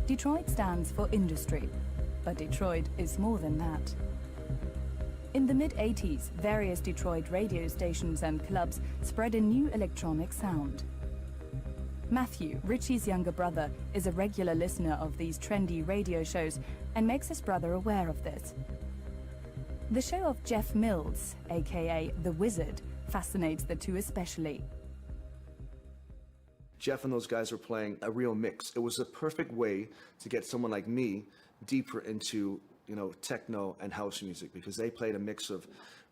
Detroit stands for industry, but Detroit is more than that. In the mid-80s, various Detroit radio stations and clubs spread a new electronic sound. Matthew, Richie's younger brother, is a regular listener of these trendy radio shows and makes his brother aware of this. The show of Jeff Mills, aka The Wizard, fascinates the two especially. Jeff and those guys were playing a real mix. It was a perfect way to get someone like me deeper into, techno and house music, because they played a mix of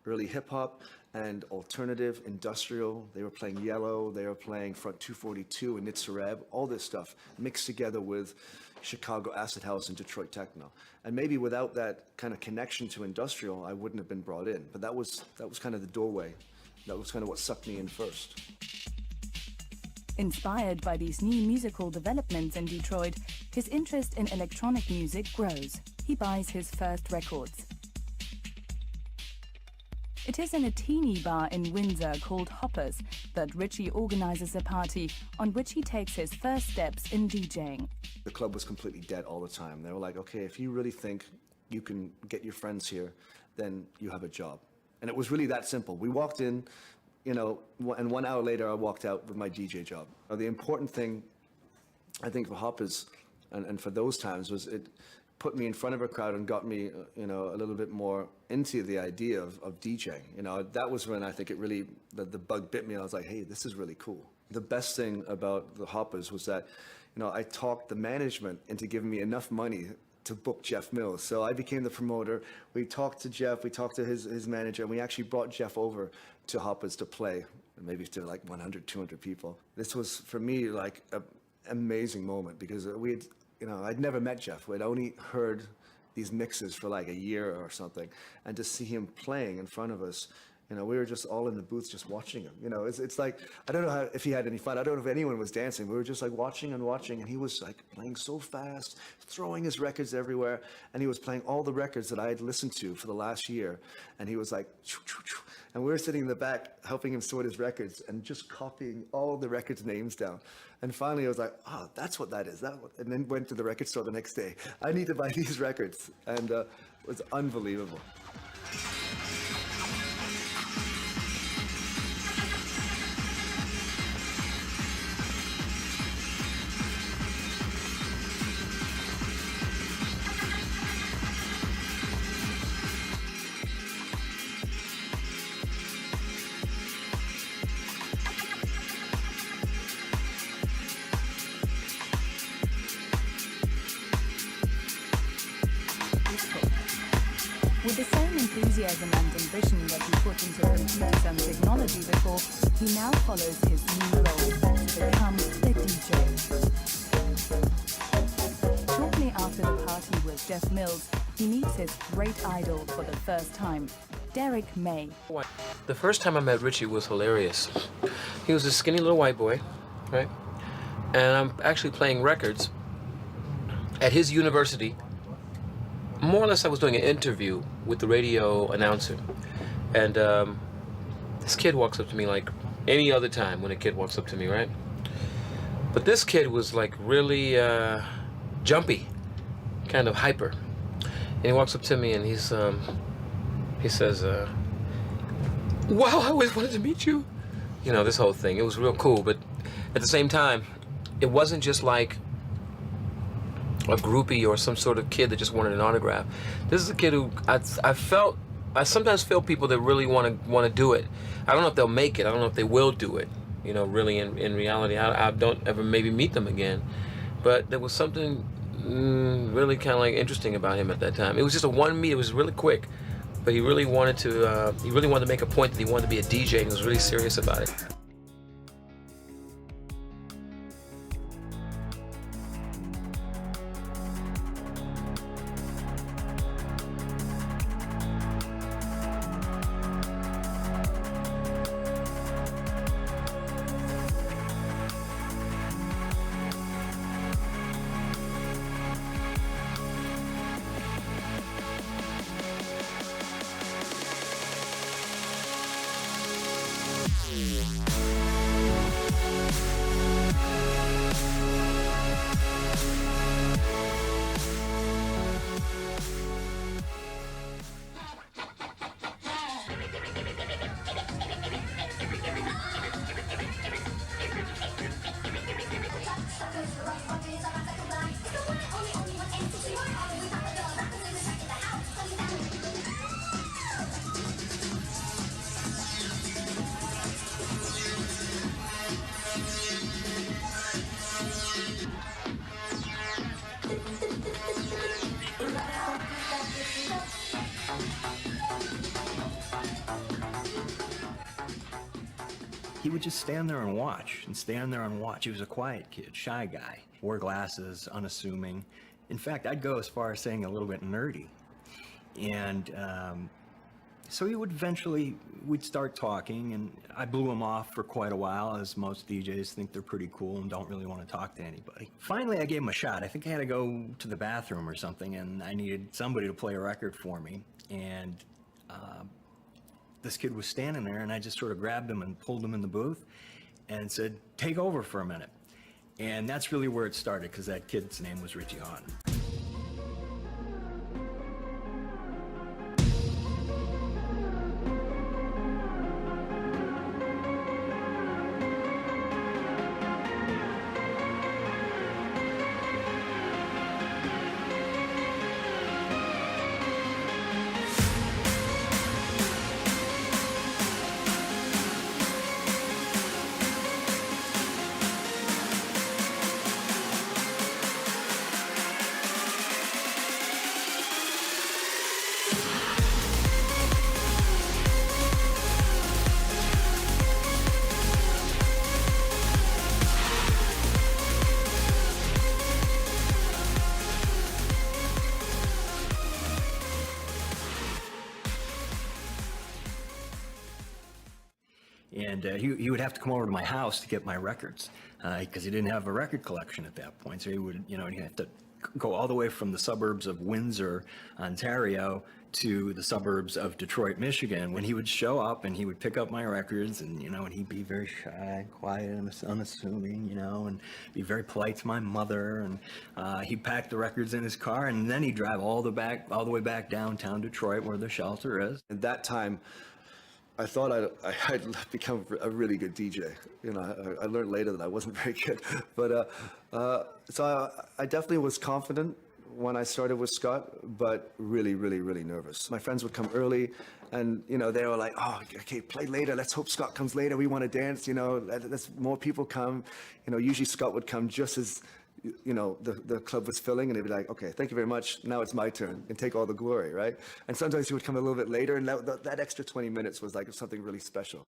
early hip hop and alternative, industrial. They were playing Yellow, they were playing Front 242 and Nitzareb, all this stuff mixed together with Chicago acid house and Detroit techno. And maybe without that kind of connection to industrial, I wouldn't have been brought in. But that was kind of the doorway. That was kind of what sucked me in first. Inspired by these new musical developments in Detroit, his interest in electronic music grows. He buys his first records. It is in a teeny bar in Windsor called Hoppers that Richie organizes a party on which he takes his first steps in DJing. The club was completely dead all the time. They were like, okay, if you really think you can get your friends here, then you have a job. And it was really that simple. We walked in, and 1 hour later I walked out with my DJ job. The important thing, I think, for Hoppers and for those times was it put me in front of a crowd and got me, a little bit more into the idea of DJing. That was when I think it really, the bug bit me, and I was like, hey, this is really cool. The best thing about the Hoppers was that, I talked the management into giving me enough money to book Jeff Mills. So I became the promoter. We talked to Jeff, we talked to his manager, and we actually brought Jeff over to Hoppers to play, maybe to like 100, 200 people. This was, for me, like an amazing moment, because I'd never met Jeff. We'd only heard these mixes for like a year or something. And to see him playing in front of us, we were just all in the booth just watching him. It's like, I don't know if he had any fun. I don't know if anyone was dancing. We were just like watching, and he was like playing so fast, throwing his records everywhere. And he was playing all the records that I had listened to for the last year. And he was like, choo, choo, choo. And we were sitting in the back helping him sort his records and just copying all the records' names down. And finally I was like, oh, that's what that is. And then went to the record store the next day. I need to buy these records. And it was unbelievable. With the same enthusiasm and ambition that he put into computers and technology before, he now follows his new role to become a DJ. Shortly after the party with Jeff Mills, he meets his great idol for the first time, Derek May. The first time I met Richie was hilarious. He was a skinny little white boy, right? And I'm actually playing records at his university. More or less, I was doing an interview with the radio announcer, and this kid walks up to me like any other time when a kid walks up to me, right? But this kid was like really jumpy, kind of hyper. And he walks up to me and he says, wow, I always wanted to meet you. This whole thing. It was real cool, but at the same time, it wasn't just like a groupie or some sort of kid that just wanted an autograph. This is a kid who I sometimes feel people that really want to do it. I don't know if they'll make it. I don't know if they will do it. Really in reality, I don't ever maybe meet them again. But there was something really kind of like interesting about him at that time. It was just a one meet. It was really quick, but he really wanted to make a point that he wanted to be a DJ, and he was really serious about it. he would just stand there and watch and stand there and watch. He was a quiet kid, shy guy, wore glasses, unassuming. In fact, I'd go as far as saying a little bit nerdy. And so he would eventually, we'd start talking, and I blew him off for quite a while, as most DJs think they're pretty cool and don't really want to talk to anybody. Finally, I gave him a shot. I think I had to go to the bathroom or something, and I needed somebody to play a record for me. And this kid was standing there, and I just sort of grabbed him and pulled him in the booth and said, "Take over for a minute." And that's really where it started, because that kid's name was Richie Hawtin. And he would have to come over to my house to get my records, because he didn't have a record collection at that point. So he would, he'd have to go all the way from the suburbs of Windsor, Ontario, to the suburbs of Detroit, Michigan. When he would show up and he would pick up my records, and and he'd be very shy, quiet, and unassuming, and be very polite to my mother. And he'd pack the records in his car, and then he'd drive all the way back downtown Detroit, where the shelter is. At that time, I thought I'd become a really good DJ. I learned later that I wasn't very good. But so I definitely was confident when I started with Scott, but really, really, really nervous. My friends would come early, and they were like, "Oh, okay, play later. Let's hope Scott comes later. We want to dance. Let's more people come." Usually Scott would come just as the club was filling, and they'd be like, "Okay, thank you very much. Now it's my turn," and take all the glory, right? And sometimes he would come a little bit later, and that extra 20 minutes was like something really special.